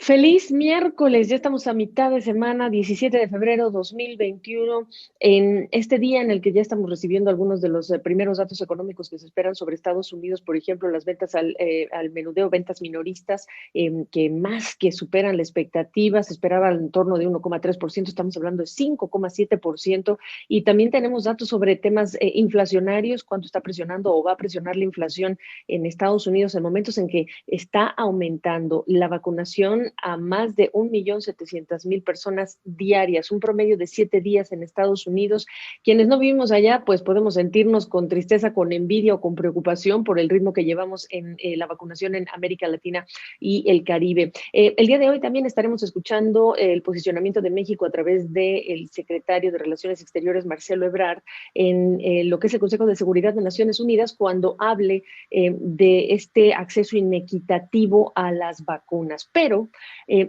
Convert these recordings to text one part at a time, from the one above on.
Feliz miércoles, ya estamos a mitad de semana, 17 de febrero 2021, en este día en el que ya estamos recibiendo algunos de los primeros datos económicos que se esperan sobre Estados Unidos, por ejemplo, las ventas al menudeo, ventas minoristas, que más que superan la expectativa, se esperaba en torno de 1,3%, estamos hablando de 5,7%, y también tenemos datos sobre temas inflacionarios, cuánto está presionando o va a presionar la inflación en Estados Unidos en momentos en que está aumentando la vacunación a más de 1.700.000 personas diarias, un promedio de 7 días en Estados Unidos. Quienes no vivimos allá, pues podemos sentirnos con tristeza, con envidia o con preocupación por el ritmo que llevamos en la vacunación en América Latina y el Caribe. El día de hoy también estaremos escuchando el posicionamiento de México a través del secretario de Relaciones Exteriores, Marcelo Ebrard, en lo que es el Consejo de Seguridad de Naciones Unidas, cuando hable de este acceso inequitativo a las vacunas. Pero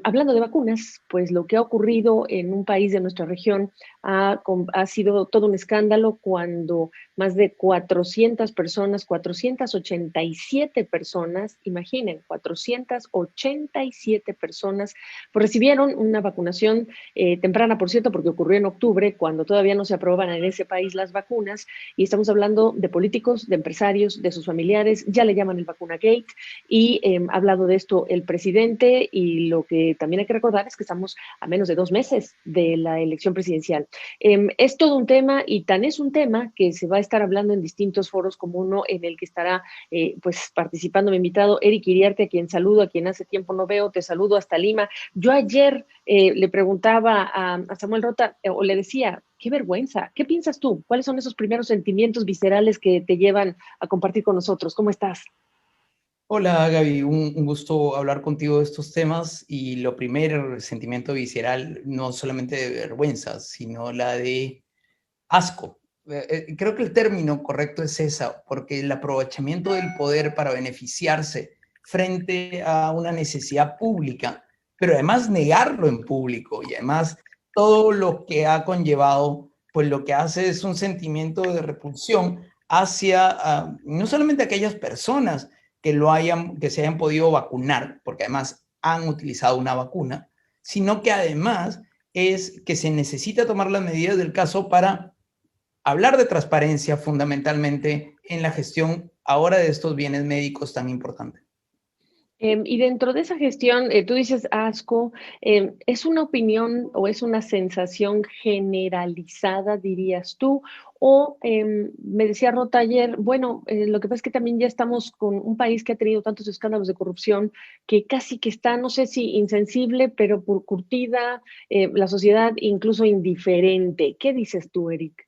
hablando de vacunas, pues lo que ha ocurrido en un país de nuestra región ha sido todo un escándalo cuando más de 400 personas, 487 personas, imaginen, 487 personas, pues recibieron una vacunación temprana, por cierto, porque ocurrió en octubre, cuando todavía no se aprobaban en ese país las vacunas, y estamos hablando de políticos, de empresarios, de sus familiares, ya le llaman el vacuna gate, y ha hablado de esto el presidente, y lo que también hay que recordar es que estamos a menos de 2 meses de la elección presidencial. Es todo un tema, y tan es un tema que se va a estar hablando en distintos foros, como uno en el que estará pues participando mi invitado Eric Iriarte, a quien saludo, a quien hace tiempo no veo, te saludo hasta Lima. Yo ayer le preguntaba a Samuel Rota, o le decía, qué vergüenza, ¿qué piensas tú? ¿Cuáles son esos primeros sentimientos viscerales que te llevan a compartir con nosotros? ¿Cómo estás? Hola Gaby, un gusto hablar contigo de estos temas y lo primer sentimiento visceral, no solamente de vergüenza, sino la de asco. Creo que el término correcto es esa, porque el aprovechamiento del poder para beneficiarse frente a una necesidad pública, pero además negarlo en público y además todo lo que ha conllevado, pues lo que hace es un sentimiento de repulsión hacia no solamente aquellas personas que se hayan podido vacunar, porque además han utilizado una vacuna, sino que además es que se necesita tomar las medidas del caso para hablar de transparencia fundamentalmente en la gestión ahora de estos bienes médicos tan importantes. Y dentro de esa gestión, tú dices asco, ¿es una opinión o es una sensación generalizada, dirías tú? O me decía Rota ayer, bueno, lo que pasa es que también ya estamos con un país que ha tenido tantos escándalos de corrupción que casi que está, no sé si insensible, pero por curtida, la sociedad incluso indiferente. ¿Qué dices tú, Eric?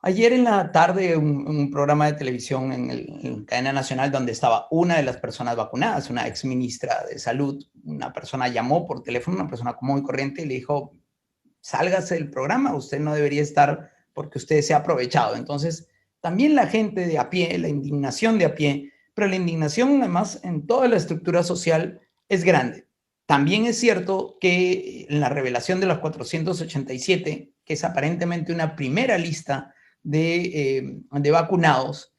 Ayer en la tarde, un programa de televisión en cadena nacional donde estaba una de las personas vacunadas, una ex ministra de salud, una persona llamó por teléfono, una persona común y corriente, y le dijo, sálgase del programa, usted no debería estar porque usted se ha aprovechado. Entonces, también la gente de a pie, la indignación de a pie, pero la indignación además en toda la estructura social es grande. También es cierto que en la revelación de los 487, que es aparentemente una primera lista de vacunados,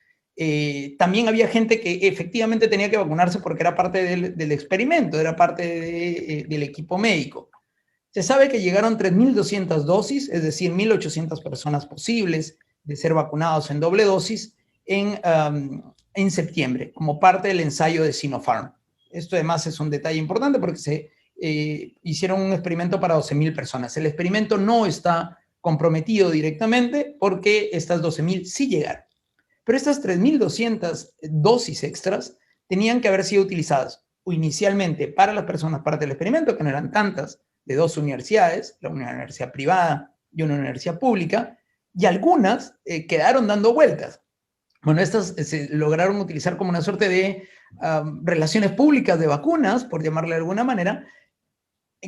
también había gente que efectivamente tenía que vacunarse porque era parte del experimento, era parte del equipo médico. Se sabe que llegaron 3.200 dosis, es decir, 1.800 personas posibles de ser vacunados en doble dosis en septiembre, como parte del ensayo de Sinopharm. Esto además es un detalle importante porque se hicieron un experimento para 12.000 personas. El experimento no está comprometido directamente porque estas 12.000 sí llegaron. Pero estas 3.200 dosis extras tenían que haber sido utilizadas inicialmente para las personas parte del experimento, que no eran tantas, de dos universidades, una universidad privada y una universidad pública, y algunas quedaron dando vueltas. Bueno, estas se lograron utilizar como una suerte de relaciones públicas de vacunas, por llamarle de alguna manera,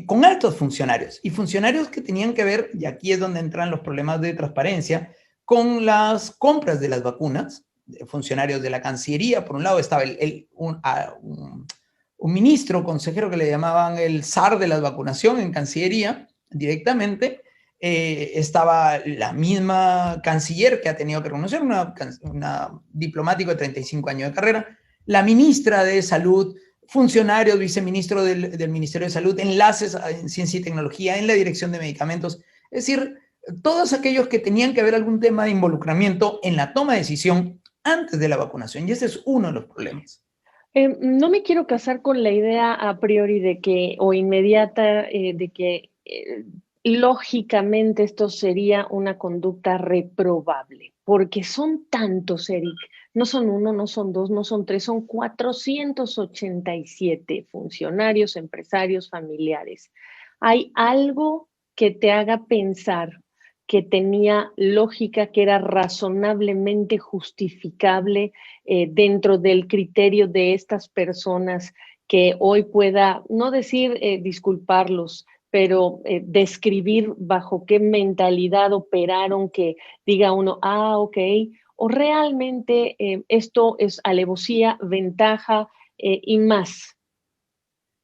con altos funcionarios y funcionarios que tenían que ver, y aquí es donde entran los problemas de transparencia, con las compras de las vacunas, funcionarios de la Cancillería. Por un lado estaba un ministro, consejero que le llamaban el zar de la vacunación en Cancillería, directamente. Estaba la misma canciller que ha tenido que renunciar, una diplomático de 35 años de carrera, la ministra de Salud, funcionarios, viceministro del Ministerio de Salud, enlaces en ciencia y tecnología, en la dirección de medicamentos, es decir, todos aquellos que tenían que haber algún tema de involucramiento en la toma de decisión antes de la vacunación, y ese es uno de los problemas. No me quiero casar con la idea a priori de que, o inmediata, de que lógicamente esto sería una conducta reprobable, porque son tantos, Eric, no son uno, no son dos, no son tres, son 487 funcionarios, empresarios, familiares. ¿Hay algo que te haga pensar que tenía lógica, que era razonablemente justificable dentro del criterio de estas personas que hoy pueda, no decir disculparlos, pero describir bajo qué mentalidad operaron, que diga uno, ah, ok, o realmente esto es alevosía, ventaja y más?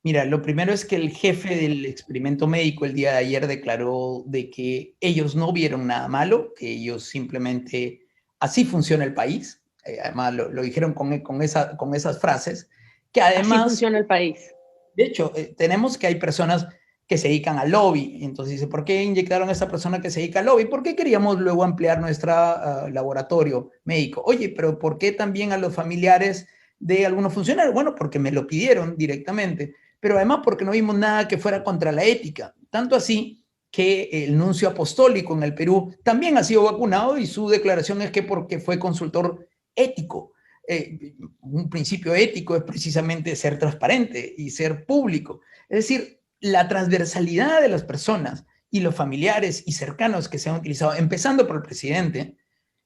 Mira, lo primero es que el jefe del experimento médico el día de ayer declaró de que ellos no vieron nada malo, que ellos simplemente así funciona el país. Además, lo dijeron con esas frases, que Así además, funciona el país. de hecho, tenemos que hay personas que se dedican al lobby. Entonces dice, ¿por qué inyectaron a esta persona que se dedica al lobby? ¿Por qué queríamos luego ampliar nuestro laboratorio médico? Oye, pero ¿por qué también a los familiares de algunos funcionarios? Bueno, porque me lo pidieron directamente, pero además porque no vimos nada que fuera contra la ética. Tanto así que el nuncio apostólico en el Perú también ha sido vacunado y su declaración es que porque fue consultor ético. Un principio ético es precisamente ser transparente y ser público. Es decir, la transversalidad de las personas y los familiares y cercanos que se han utilizado, empezando por el presidente,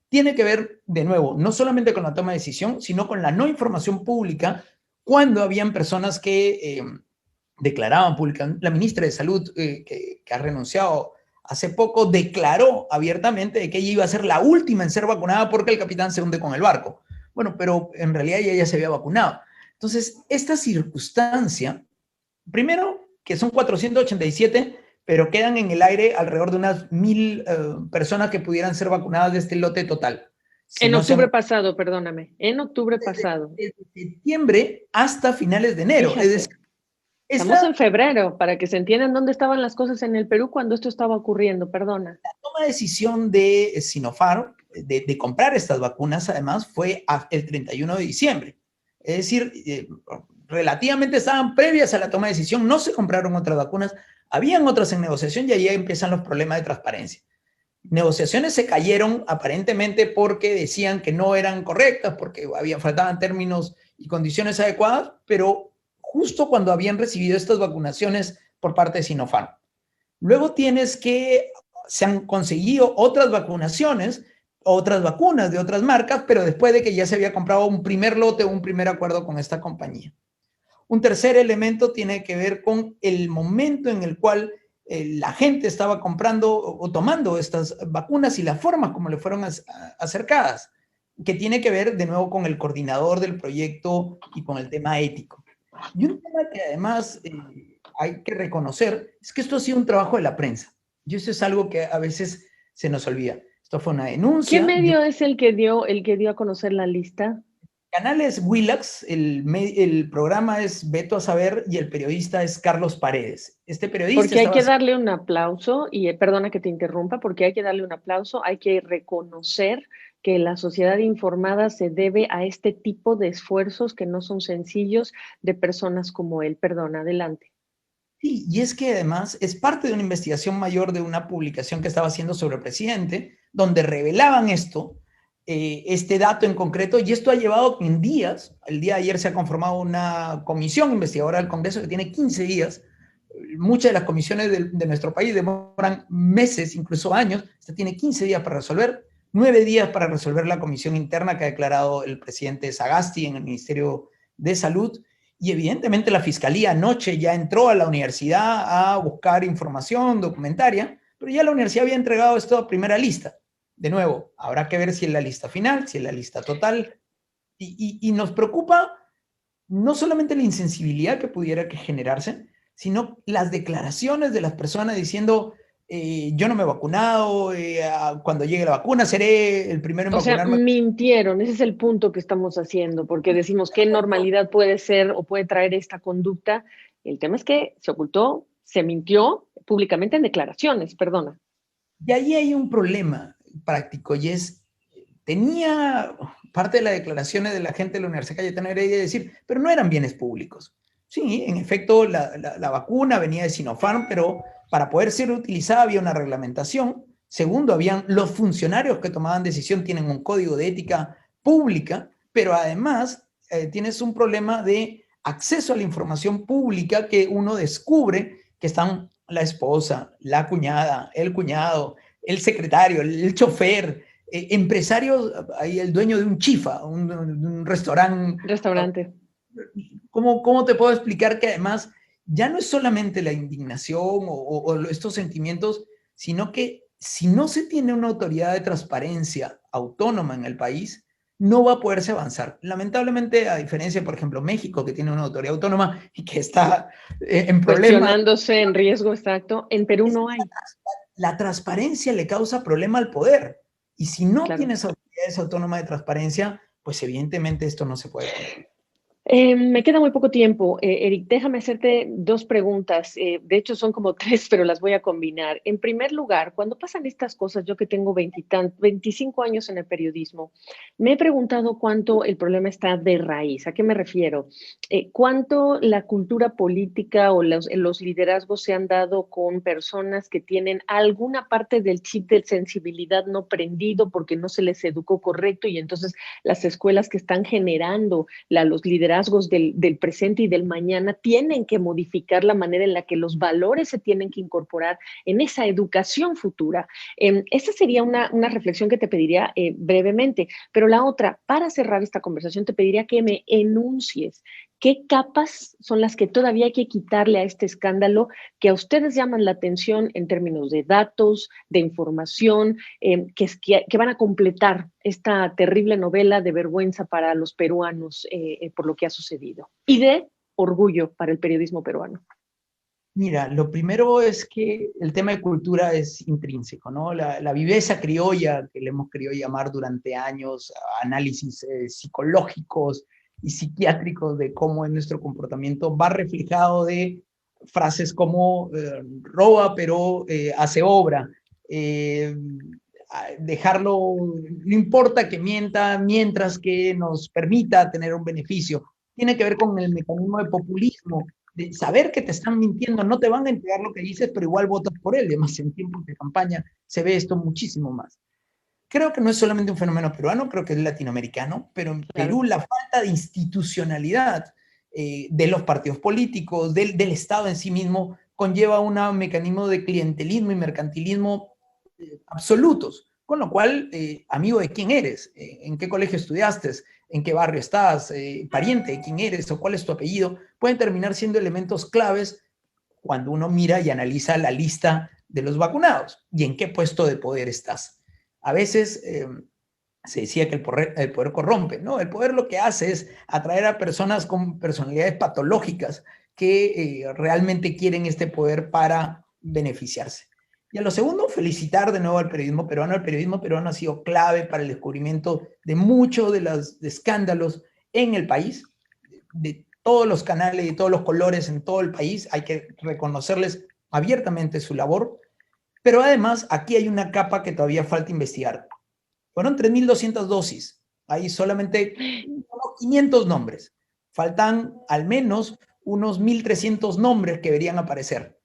tiene que ver, de nuevo, no solamente con la toma de decisión, sino con la no información pública cuando habían personas que declaraban públicamente. La ministra de Salud, que ha renunciado hace poco, declaró abiertamente de que ella iba a ser la última en ser vacunada porque el capitán se hunde con el barco. Bueno, pero en realidad ella ya se había vacunado. Entonces, esta circunstancia, primero, que son 487, pero quedan en el aire alrededor de unas 1000 personas que pudieran ser vacunadas de este lote total. Si En no octubre se pasado, perdóname, en octubre pasado. desde septiembre hasta finales de enero. Es decir, Fíjate, estamos esta en febrero, para que se entiendan dónde estaban las cosas en el Perú cuando esto estaba ocurriendo, perdona. toma de decisión de Sinopharm de comprar estas vacunas, además, fue el 31 de diciembre. Es decir, relativamente estaban previas a la toma de decisión, no se compraron otras vacunas, habían otras en negociación y ahí empiezan los problemas de transparencia. Negociaciones se cayeron aparentemente porque decían que no eran correctas, porque faltaban términos y condiciones adecuadas, pero justo cuando habían recibido estas vacunaciones por parte de Sinopharm. Luego tienes que se han conseguido otras vacunaciones, otras vacunas de otras marcas, pero después de que ya se había comprado un primer lote o un primer acuerdo con esta compañía. Un tercer elemento tiene que ver con el momento en el cual la gente estaba comprando o tomando estas vacunas y la forma como le fueron acercadas, que tiene que ver de nuevo con el coordinador del proyecto y con el tema ético. Y un tema que además hay que reconocer es que esto ha sido un trabajo de la prensa. Y eso es algo que a veces se nos olvida. Esto fue una ¿Qué denuncia. medio es el que dio a conocer la lista? El canal es Willax, el programa es Veto a Saber y el periodista es Carlos Paredes. Este periodista Porque hay estaba... que darle un aplauso, y perdona que te interrumpa, porque hay que darle un aplauso, hay que reconocer que la sociedad informada se debe a este tipo de esfuerzos que no son sencillos de personas como él. Perdona, adelante. Sí, y es que además es parte de una investigación mayor de una publicación que estaba haciendo sobre el presidente, donde revelaban esto, este dato en concreto, y esto ha llevado en días, el día de ayer se ha conformado una comisión investigadora del Congreso que tiene 15 días. Muchas de las comisiones de nuestro país demoran meses, incluso años. Esta tiene 15 días para resolver, 9 días para resolver la comisión interna que ha declarado el presidente Sagasti en el Ministerio de Salud. Y evidentemente la fiscalía anoche ya entró a la universidad a buscar información documentaria, pero ya la universidad había entregado esto a primera lista. De nuevo, habrá que ver si es la lista final, si es la lista total. Y nos preocupa no solamente la insensibilidad que pudiera generarse, sino las declaraciones de las personas diciendo, yo no me he vacunado, cuando llegue la vacuna seré el primero en O sea, vacunarme. mintieron, ese es el punto que estamos haciendo, porque decimos qué normalidad puede ser o puede traer esta conducta. El tema es que se ocultó, se mintió públicamente en declaraciones, perdona. Y ahí hay un problema práctico y es, tenía parte de las declaraciones de la gente de la Universidad Cayetana Heredia de decir, pero no eran bienes públicos. Sí, en efecto, la vacuna venía de Sinopharm, pero para poder ser utilizada había una reglamentación. Segundo, habían los funcionarios que tomaban decisión, tienen un código de ética pública, pero además tienes un problema de acceso a la información pública que uno descubre que están la esposa, la cuñada, el cuñado, el secretario, el chofer, empresarios, ahí el dueño de un chifa, un restaurante. Restaurante. ¿Cómo te puedo explicar que además ya no es solamente la indignación o estos sentimientos, sino que si no se tiene una autoridad de transparencia autónoma en el país, no va a poderse avanzar. Lamentablemente, a diferencia, por ejemplo, México, que tiene una autoridad autónoma y que está en problemas, Cuestionándose en riesgo, exacto. En Perú no hay. la transparencia le causa problema al poder. Y si no Claro. tienes autoridades autónomas de transparencia, pues evidentemente esto no se puede cumplir. Me queda muy poco tiempo. Eric, déjame hacerte dos preguntas. De hecho, son como tres, pero las voy a combinar. En primer lugar, cuando pasan estas cosas, yo que tengo 25 años en el periodismo, me he preguntado cuánto el problema está de raíz. ¿A qué me refiero? ¿Cuánto la cultura política o los liderazgos se han dado con personas que tienen alguna parte del chip de sensibilidad no prendido porque no se les educó correcto y entonces las escuelas que están generando los liderazgos del presente y del mañana tienen que modificar la manera en la que los valores se tienen que incorporar en esa educación futura? Esa sería una reflexión que te pediría brevemente, pero la otra, para cerrar esta conversación, te pediría que me enuncies qué capas son las que todavía hay que quitarle a este escándalo que a ustedes llaman la atención en términos de datos, de información, que van a completar esta terrible novela de vergüenza para los peruanos por lo que ha sucedido y de orgullo para el periodismo peruano. Mira, lo primero es que el tema de cultura es intrínseco, ¿no? La viveza criolla, que le hemos querido llamar durante años, análisis psicológicos y psiquiátricos de cómo es nuestro comportamiento, va reflejado de frases como roba pero hace obra, eh, dejarlo, no importa que mienta mientras que nos permita tener un beneficio. Tiene que ver con el mecanismo de populismo, de saber que te están mintiendo, no te van a entregar lo que dices, pero igual votas por él. Además, en tiempos de campaña se ve esto muchísimo más. Creo que no es solamente un fenómeno peruano, creo que es latinoamericano, pero en Claro. Perú la falta de institucionalidad de los partidos políticos, del Estado en sí mismo, conlleva un mecanismo de clientelismo y mercantilismo absolutos. Con lo cual, amigo de quién eres, en qué colegio estudiaste, en qué barrio estás, pariente de quién eres o cuál es tu apellido, pueden terminar siendo elementos claves cuando uno mira y analiza la lista de los vacunados y en qué puesto de poder estás. A veces se decía que el poder corrompe, ¿no? El poder lo que hace es atraer a personas con personalidades patológicas que realmente quieren este poder para beneficiarse. Y a lo segundo, felicitar de nuevo al periodismo peruano. El periodismo peruano ha sido clave para el descubrimiento de muchos de los escándalos en el país, de todos los canales y todos los colores en todo el país. Hay que reconocerles abiertamente su labor. Pero además, aquí hay una capa que todavía falta investigar. Fueron 3.200 dosis. Hay solamente 500 nombres. Faltan al menos unos 1.300 nombres que deberían aparecer.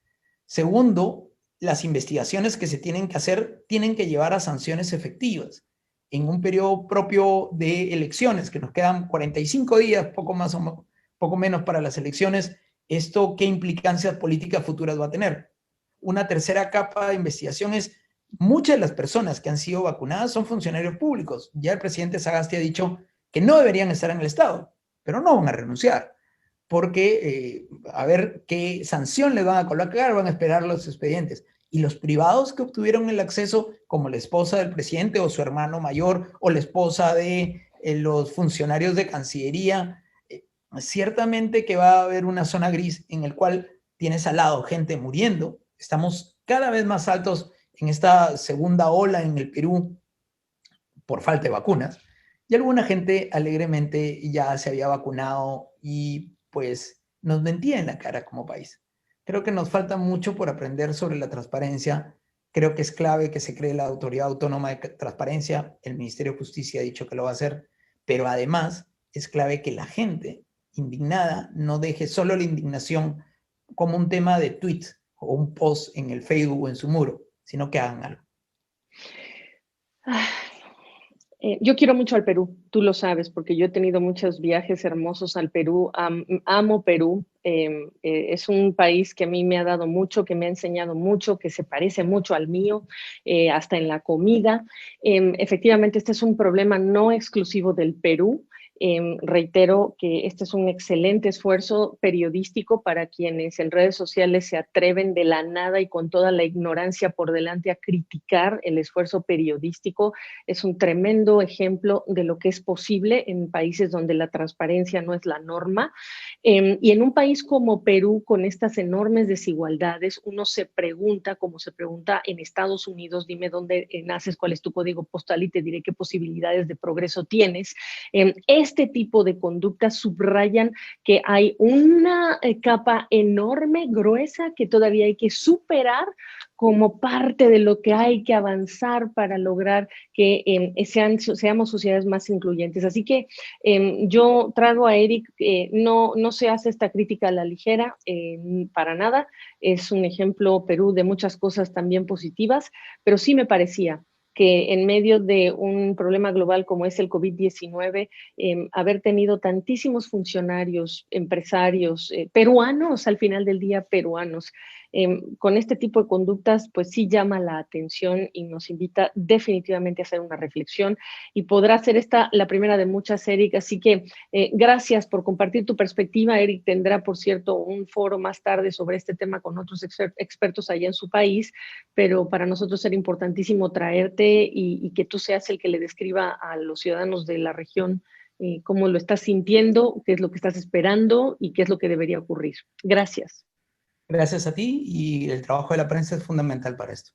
Segundo, las investigaciones que se tienen que hacer tienen que llevar a sanciones efectivas. En un periodo propio de elecciones, que nos quedan 45 días, poco más o poco menos para las elecciones, ¿esto qué implicancias políticas futuras va a tener? Una tercera capa de investigación es muchas de las personas que han sido vacunadas son funcionarios públicos. Ya el presidente Sagasti ha dicho que no deberían estar en el Estado, pero no van a renunciar porque a ver qué sanción le van a colocar, van a esperar los expedientes. Y los privados que obtuvieron el acceso, como la esposa del presidente o su hermano mayor o la esposa de los funcionarios de Cancillería, ciertamente que va a haber una zona gris en el cual tienes al lado gente muriendo Estamos cada vez más altos en esta segunda ola en el Perú por falta de vacunas. Y alguna gente alegremente ya se había vacunado y pues nos mentía en la cara como país. Creo que nos falta mucho por aprender sobre la transparencia. Creo que es clave que se cree la Autoridad Autónoma de Transparencia. El Ministerio de Justicia ha dicho que lo va a hacer, pero además es clave que la gente indignada no deje solo la indignación como un tema de tweet o un post en el Facebook o en su muro, sino que hagan algo. Yo quiero mucho al Perú, tú lo sabes, porque yo he tenido muchos viajes hermosos al Perú, amo Perú, es un país que a mí me ha dado mucho, que me ha enseñado mucho, que se parece mucho al mío, hasta en la comida. Efectivamente, este es un problema no exclusivo del Perú. Reitero que este es un excelente esfuerzo periodístico para quienes en redes sociales se atreven de la nada y con toda la ignorancia por delante a criticar el esfuerzo periodístico. Es un tremendo ejemplo de lo que es posible en países donde la transparencia no es la norma. Y en un país como Perú, con estas enormes desigualdades, uno se pregunta, como se pregunta en Estados Unidos, dime dónde naces, cuál es tu código postal y te diré qué posibilidades de progreso tienes. Este tipo de conductas subrayan que hay una capa enorme, gruesa, que todavía hay que superar como parte de lo que hay que avanzar para lograr que seamos sociedades más incluyentes. Así que yo trago a Eric, no se hace esta crítica a la ligera, para nada. Es un ejemplo, Perú, de muchas cosas también positivas, pero sí me parecía que en medio de un problema global como es el COVID-19, haber tenido tantísimos funcionarios, empresarios, peruanos, al final del día peruanos, con este tipo de conductas, pues sí llama la atención y nos invita definitivamente a hacer una reflexión, y podrá ser esta la primera de muchas, Eric, así que gracias por compartir tu perspectiva. Eric tendrá, por cierto, un foro más tarde sobre este tema con otros expertos allá en su país, pero para nosotros era importantísimo traerte y que tú seas el que le describa a los ciudadanos de la región cómo lo estás sintiendo, qué es lo que estás esperando y qué es lo que debería ocurrir. Gracias. Gracias a ti, y el trabajo de la prensa es fundamental para esto.